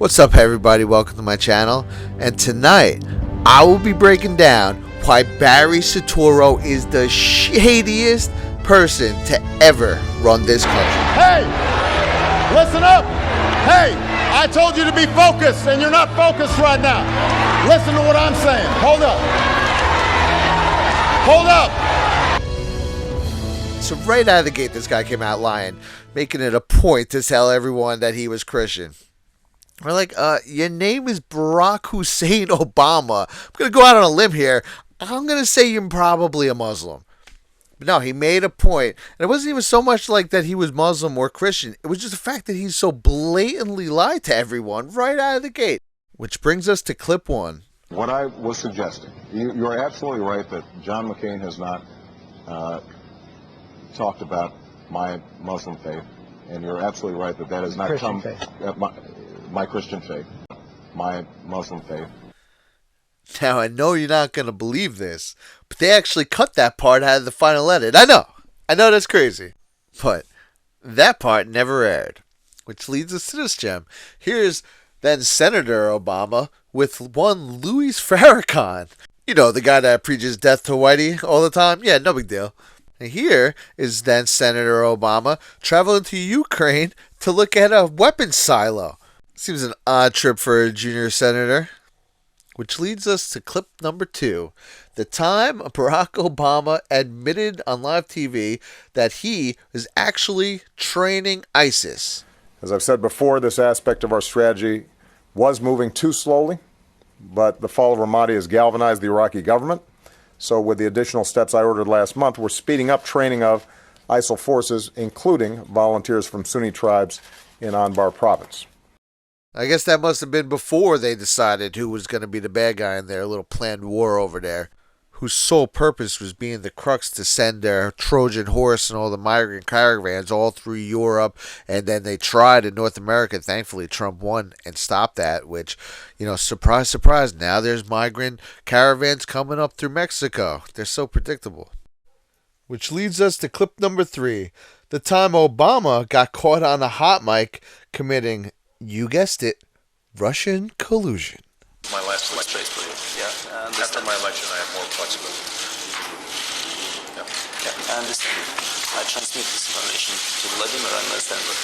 What's up, everybody? Welcome to my channel. And tonight, I will be breaking down why Barry Soetoro is the shadiest person to ever run this country. Hey, listen up. Hey, I told you to be focused, and you're not focused right now. Listen to what I'm saying. Hold up. Hold up. So right out of the gate, this guy came out lying, making it a point to tell everyone that he was Christian. We're like, your name is Barack Hussein Obama. I'm going to go out on a limb here. I'm going to say you're probably a Muslim. But no, he made a point. And it wasn't even so much like that he was Muslim or Christian. It was just the fact that he's so blatantly lied to everyone right out of the gate. Which brings us to clip one. What I was suggesting, you're absolutely right that John McCain has not talked about my Muslim faith. And you're absolutely right that that has not come... My Christian faith, my Muslim faith. Now, I know you're not going to believe this, but they actually cut that part out of the final edit. I know that's crazy. But that part never aired, which leads us to this gem. Here's then Senator Obama with one Louis Farrakhan. You know, the guy that preaches death to Whitey all the time? Yeah, no big deal. And here is then Senator Obama traveling to Ukraine to look at a weapons silo. Seems an odd trip for a junior senator. Which leads us to clip number 2. The time Barack Obama admitted on live TV that he was actually training ISIS. As I've said before, this aspect of our strategy was moving too slowly, but the fall of Ramadi has galvanized the Iraqi government. So with the additional steps I ordered last month, we're speeding up training of ISIL forces, including volunteers from Sunni tribes in Anbar province. I guess that must have been before they decided who was going to be the bad guy in their little planned war over there, whose sole purpose was being the crux to send their Trojan horse and all the migrant caravans all through Europe, and then they tried in North America. Thankfully, Trump won and stopped that, which, you know, surprise, surprise, now there's migrant caravans coming up through Mexico. They're so predictable. Which leads us to clip number 3, the time Obama got caught on a hot mic committing, you guessed it, Russian collusion. My last election, basically. Yeah. After my election, I have more flexibility. Yeah, I understand. I transmit this information to Vladimir and Alexander.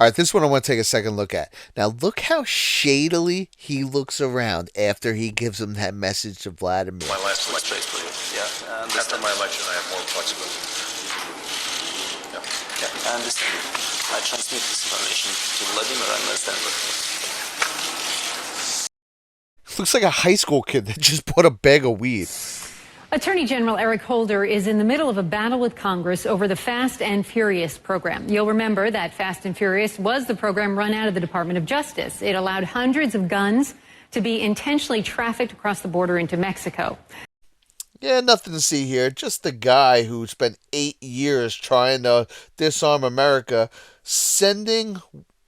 All right, this one I want to take a second look at. Now, look how shadily he looks around after he gives him that message to Vladimir. My last election, basically. Yeah. After my election, I have more flexibility. Yeah, I understand. I transmit this information to Vladimir and Alexander. Looks like a high school kid that just bought a bag of weed. Attorney General Eric Holder is in the middle of a battle with Congress over the Fast and Furious program. You'll remember that Fast and Furious was the program run out of the Department of Justice. It allowed hundreds of guns to be intentionally trafficked across the border into Mexico. Yeah, nothing to see here. Just the guy who spent 8 years trying to disarm America, sending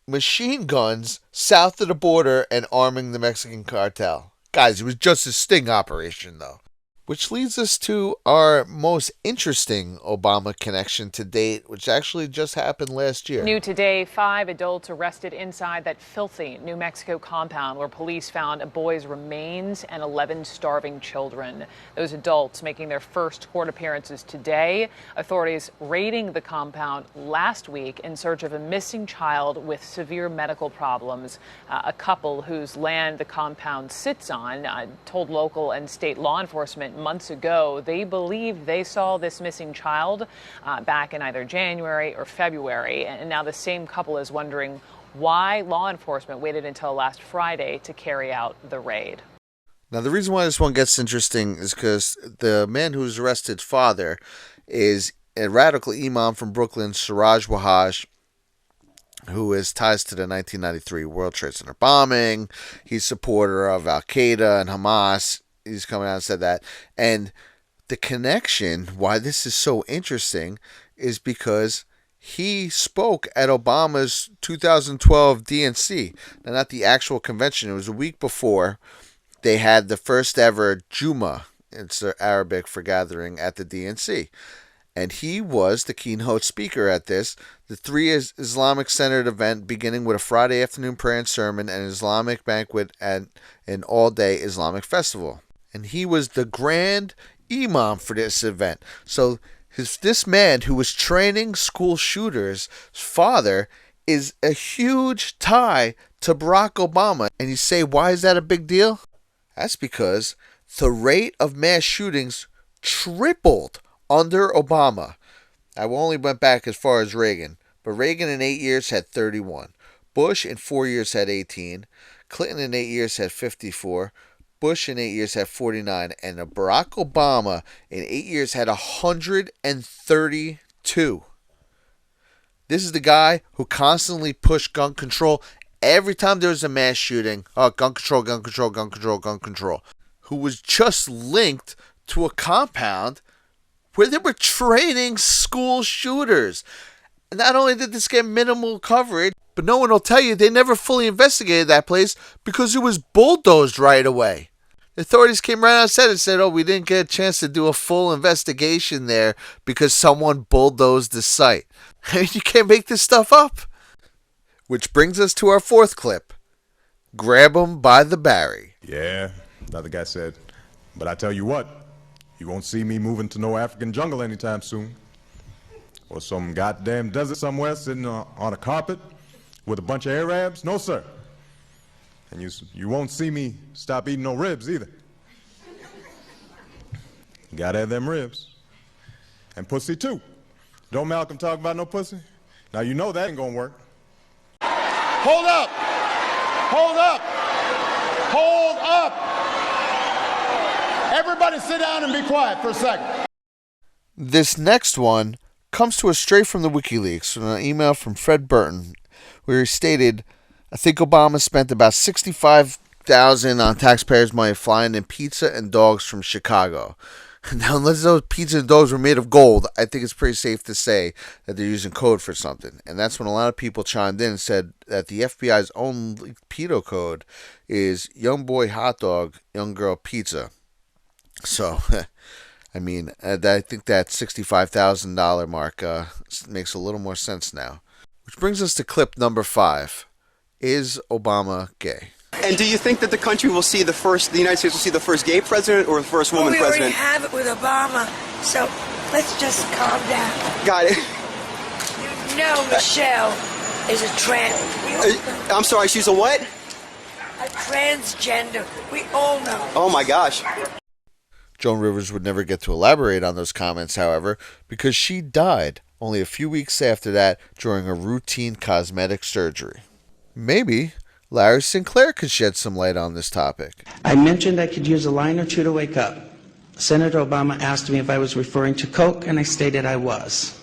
machine guns south of the border and arming the Mexican cartel. Guys, it was just a sting operation, though. Which leads us to our most interesting Obama connection to date, which actually just happened last year. New today, 5 adults arrested inside that filthy New Mexico compound where police found a boy's remains and 11 starving children. Those adults making their first court appearances today. Authorities raiding the compound last week in search of a missing child with severe medical problems. A couple whose land the compound sits on told local and state law enforcement months ago they believed they saw this missing child back in either January or February. And now the same couple is wondering why law enforcement waited until last Friday to carry out the raid. Now, the reason why this one gets interesting is because the man who's arrested father is a radical imam from Brooklyn, Siraj Wahaj, who has ties to the 1993 World Trade Center bombing. He's a supporter of Al-Qaeda and Hamas. He's coming out and said that. And the connection, why this is so interesting, is because he spoke at Obama's 2012 DNC. Now, not the actual convention. It was a week before they had the first ever Juma. It's Arabic for gathering at the DNC. and he was the keynote speaker at this. The three Islamic-centered event, beginning with a Friday afternoon prayer and sermon and an Islamic banquet and an all-day Islamic festival. And he was the grand imam for this event. So this man who was training school shooters' father is a huge tie to Barack Obama. And you say, why is that a big deal? That's because the rate of mass shootings tripled under Obama. I only went back as far as Reagan, but Reagan in 8 years had 31. Bush in 4 years had 18. Clinton in 8 years had 54. Bush in 8 years had 49. And Barack Obama in 8 years had 132. This is the guy who constantly pushed gun control. Every time there was a mass shooting, gun control, gun control, gun control, gun control. Who was just linked to a compound where they were training school shooters. Not only did this get minimal coverage, but no one will tell you they never fully investigated that place because it was bulldozed right away. The authorities came right out and said, oh, we didn't get a chance to do a full investigation there because someone bulldozed the site. I mean, you can't make this stuff up. Which brings us to our fourth clip. Grab 'em by the Barry. Yeah, another guy said, but I tell you what, you won't see me moving to no African jungle anytime soon. Or some goddamn desert somewhere sitting on a carpet with a bunch of Arabs. No, sir. And you won't see me stop eating no ribs either. You gotta have them ribs. And pussy too. Don't Malcolm talk about no pussy? Now you know that ain't gonna work. Hold up! Hold up! Hold up! Everybody sit down and be quiet for a second. This next one comes to us straight from the WikiLeaks, from an email from Fred Burton, where he stated, I think Obama spent about $65,000 on taxpayers' money flying in pizza and dogs from Chicago. Now, unless those pizza and dogs were made of gold, I think it's pretty safe to say that they're using code for something. And that's when a lot of people chimed in and said that the FBI's own pedo code is young boy hot dog, young girl pizza. So, I mean, I think that $65,000 mark makes a little more sense now. Which brings us to clip number 5. Is Obama gay? And do you think that the country will see the United States will see the first gay president or the first woman president? We already have it with Obama, so let's just calm down. Got it. You know Michelle is a trans. I'm sorry, she's a what? A transgender. We all know. Oh my gosh. Joan Rivers would never get to elaborate on those comments, however, because she died only a few weeks after that during a routine cosmetic surgery. Maybe Larry Sinclair could shed some light on this topic. I mentioned I could use a line or two to wake up. Senator Obama asked me if I was referring to coke, and I stated I was.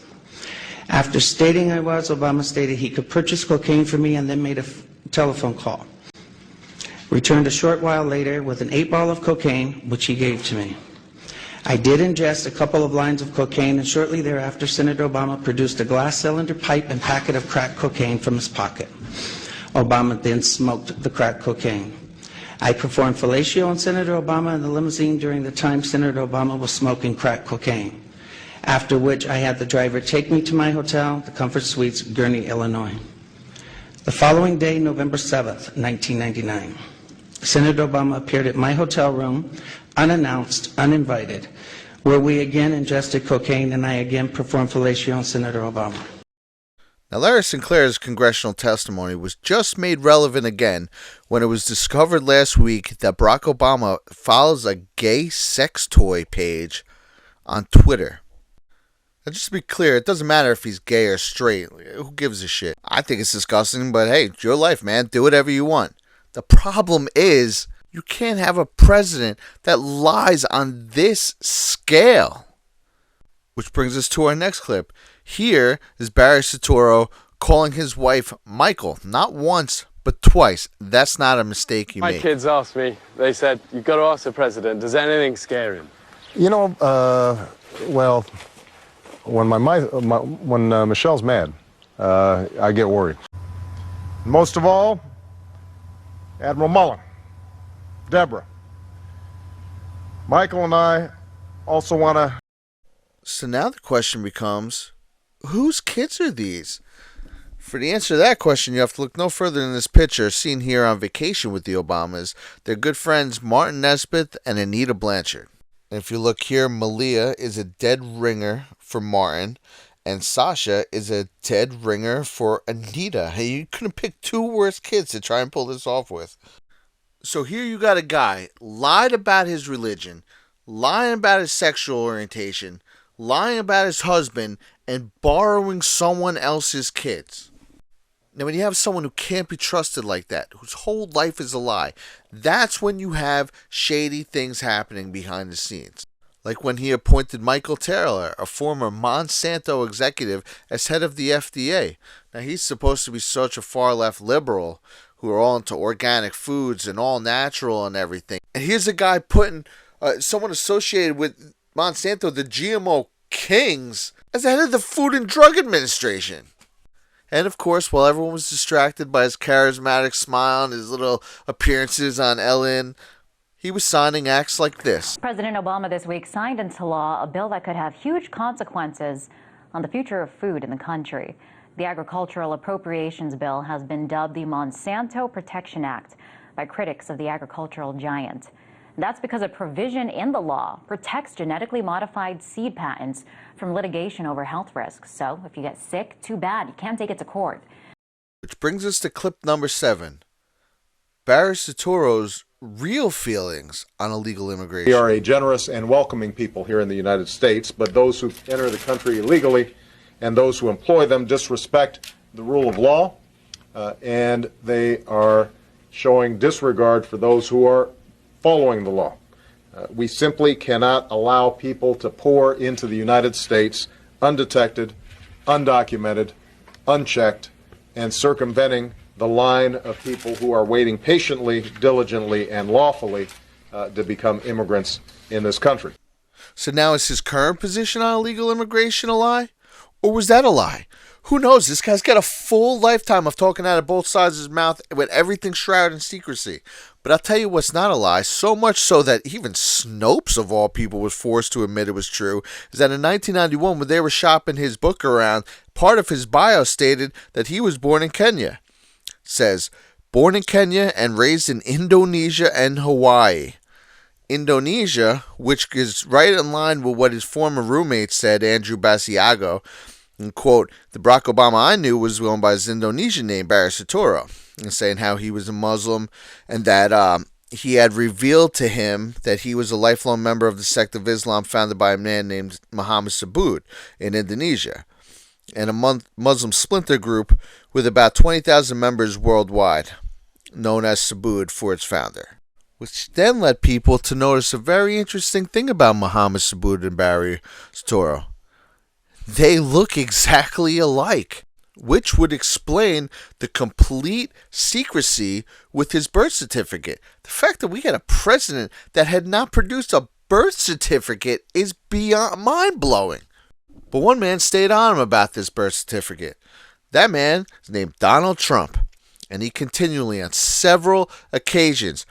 After stating I was, Obama stated he could purchase cocaine for me and then made a telephone call. Returned a short while later with an 8-ball of cocaine, which he gave to me. I did ingest a couple of lines of cocaine, and shortly thereafter, Senator Obama produced a glass cylinder pipe and packet of crack cocaine from his pocket. Obama then smoked the crack cocaine. I performed fellatio on Senator Obama in the limousine during the time Senator Obama was smoking crack cocaine, after which I had the driver take me to my hotel, the Comfort Suites, Gurnee, Illinois. The following day, November 7th, 1999, Senator Obama appeared at my hotel room, unannounced, uninvited, where we again ingested cocaine and I again performed fellatio on Senator Obama. Now, Larry Sinclair's congressional testimony was just made relevant again when it was discovered last week that Barack Obama follows a gay sex toy page on Twitter. Now, just to be clear, it doesn't matter if he's gay or straight. Who gives a shit? I think it's disgusting, but hey, it's your life, man. Do whatever you want. The problem is, you can't have a president that lies on this scale. Which brings us to our next clip. Here is Barry Soetoro calling his wife Michael, not once, but twice. That's not a mistake you My make. kids asked me, they said, you've got to ask the president, does anything scare him? You know, well, when Michelle's mad, I get worried. Most of all, Admiral Mullen, Deborah, Michael and I also want to... So now the question becomes, whose kids are these? For the answer to that question, you have to look no further than this picture seen here on vacation with the Obamas. They're good friends Martin Nesbitt and Anita Blanchard. And if you look here, Malia is a dead ringer for Martin, and Sasha is a dead ringer for Anita. Hey, you couldn't pick two worse kids to try and pull this off with. So here you got a guy lied about his religion, lying about his sexual orientation, lying about his husband, and borrowing someone else's kids. Now, when you have someone who can't be trusted like that, whose whole life is a lie, that's when you have shady things happening behind the scenes. Like when he appointed Michael Taylor, a former Monsanto executive, as head of the FDA. Now, he's supposed to be such a far-left liberal who are all into organic foods and all natural and everything. And here's a guy putting someone associated with Monsanto, the GMO kings, as the head of the Food and Drug Administration. And of course, while everyone was distracted by his charismatic smile and his little appearances on Ellen, he was signing acts like this. President Obama this week signed into law a bill that could have huge consequences on the future of food in the country. The Agricultural Appropriations Bill has been dubbed the Monsanto Protection Act by critics of the agricultural giant. That's because a provision in the law protects genetically modified seed patents from litigation over health risks. So if you get sick, too bad, you can't take it to court. Which brings us to clip number 7. Barry Soetoro's real feelings on illegal immigration. We are a generous and welcoming people here in the United States, but those who enter the country illegally and those who employ them disrespect the rule of law, and they are showing disregard for those who are following the law. We simply cannot allow people to pour into the United States undetected, undocumented, unchecked, and circumventing the line of people who are waiting patiently, diligently, and lawfully to become immigrants in this country. So now is his current position on illegal immigration a lie? Or was that a lie? Who knows? This guy's got a full lifetime of talking out of both sides of his mouth with everything shrouded in secrecy. But I'll tell you what's not a lie, so much so that even Snopes, of all people, was forced to admit it was true, is that in 1991, when they were shopping his book around, part of his bio stated that he was born in Kenya. It says, born in Kenya and raised in Indonesia and Hawaii. Indonesia, which is right in line with what his former roommate said, Andrew Basiago, and quote, the Barack Obama I knew was going by his Indonesian name, Barry Soetoro, and saying how he was a Muslim and that he had revealed to him that he was a lifelong member of the sect of Islam founded by a man named Muhammad Saboud in Indonesia, and a Muslim splinter group with about 20,000 members worldwide, known as Saboud for its founder. Which then led people to notice a very interesting thing about Muhammad Saboud and Barry Soetoro. They look exactly alike, which would explain the complete secrecy with his birth certificate. The fact that we had a president that had not produced a birth certificate is beyond mind-blowing. But one man stayed on him about this birth certificate. That man is named Donald Trump, and he continually, on several occasions,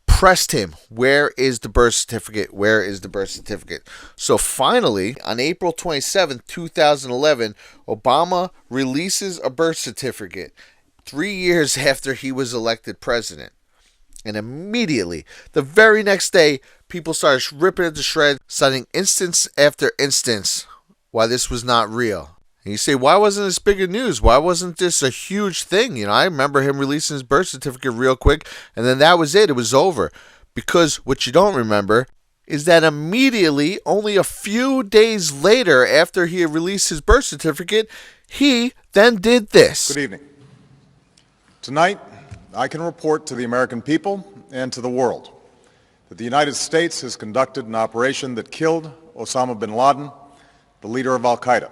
pressed him, where is the birth certificate? Where is the birth certificate? So finally, on April 27, 2011, Obama releases a birth certificate 3 years after he was elected president. And immediately, the very next day, people started ripping it to shreds, citing instance after instance why this was not real. And you say, why wasn't this bigger news? Why wasn't this a huge thing? You know, I remember him releasing his birth certificate real quick, and then that was it. It was over. Because what you don't remember is that immediately, only a few days later after he had released his birth certificate, he then did this. Good evening. Tonight, I can report to the American people and to the world that the United States has conducted an operation that killed Osama bin Laden, the leader of al-Qaeda.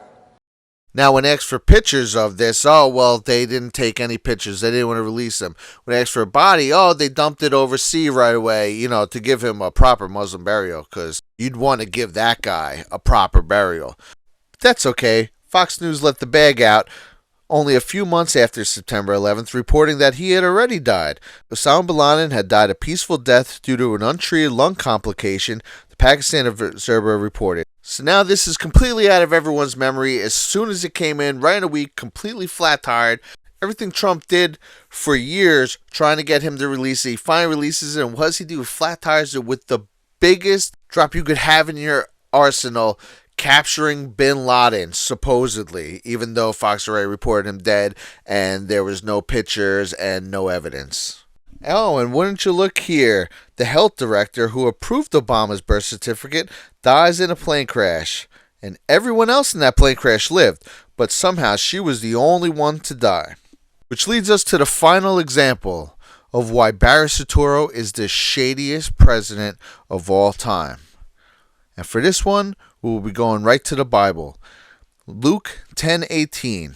Now, when asked for pictures of this, oh, well, they didn't take any pictures. They didn't want to release them. When asked for a body, oh, they dumped it overseas right away, you know, to give him a proper Muslim burial, because you'd want to give that guy a proper burial. But that's okay. Fox News let the bag out only a few months after September 11th, reporting that he had already died. Osama bin Laden had died a peaceful death due to an untreated lung complication, the Pakistan Observer reported. So now this is completely out of everyone's memory. As soon as it came in, right in a week, completely flat-tired. Everything Trump did for years trying to get him to release it, he finally releases it, and what does he do? Flat tires it with the biggest drop you could have in your arsenal, capturing bin Laden, supposedly, even though Fox already reported him dead and there was no pictures and no evidence. Oh, and wouldn't you look here, the health director who approved Obama's birth certificate dies in a plane crash, and everyone else in that plane crash lived, but somehow she was the only one to die. Which leads us to the final example of why Barry Soetoro is the shadiest president of all time. And for this one, we will be going right to the Bible. Luke 10:18.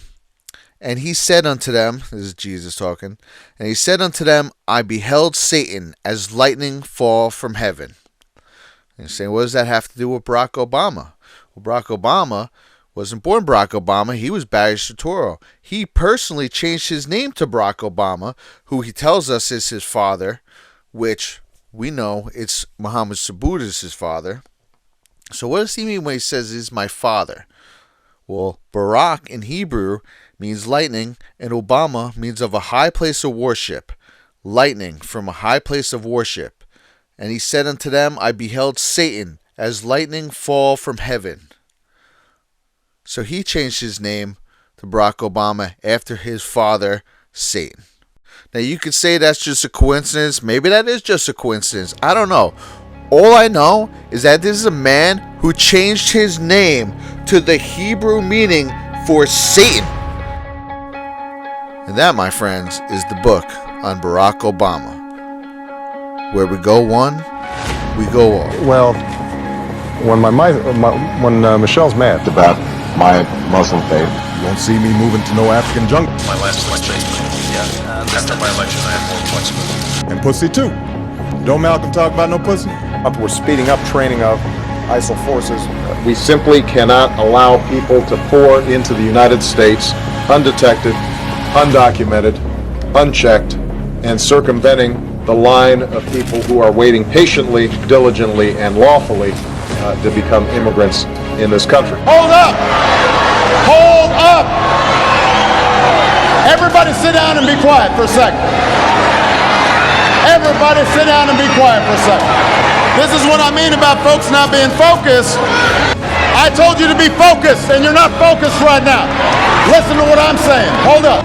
And he said unto them, this is Jesus talking, and he said unto them, I beheld Satan as lightning fall from heaven. And you're saying, what does that have to do with Barack Obama? Well, Barack Obama wasn't born Barack Obama. He was Barry Soetoro. He personally changed his name to Barack Obama, who he tells us is his father, which we know it's Muhammad Saboot is his father. So what does he mean when he says he's my father? Well, Barak in Hebrew means lightning, and Obama means of a high place of worship. Lightning from a high place of worship. And he said unto them, I beheld Satan as lightning fall from heaven. So he changed his name to Barack Obama after his father, Satan. Now you could say that's just a coincidence. Maybe that is just a coincidence. I don't know. All I know is that this is a man who changed his name to the Hebrew meaning for Satan. And that, my friends, is the book on Barack Obama. Where we go one, we go all. Well, when Michelle's mad about my Muslim faith, you won't see me moving to no African jungle. My last election, after my election, I have more flexibility. And pussy too. Don't Malcolm talk about no pussy? We're speeding up training of ISIL forces. We simply cannot allow people to pour into the United States undetected, undocumented, unchecked, and circumventing the line of people who are waiting patiently, diligently, and lawfully to become immigrants in this country. Hold up! Hold up! Everybody sit down and be quiet for a second. Everybody sit down and be quiet for a second. This is what I mean about folks not being focused. I told you to be focused, and you're not focused right now. Listen to what I'm saying. Hold up.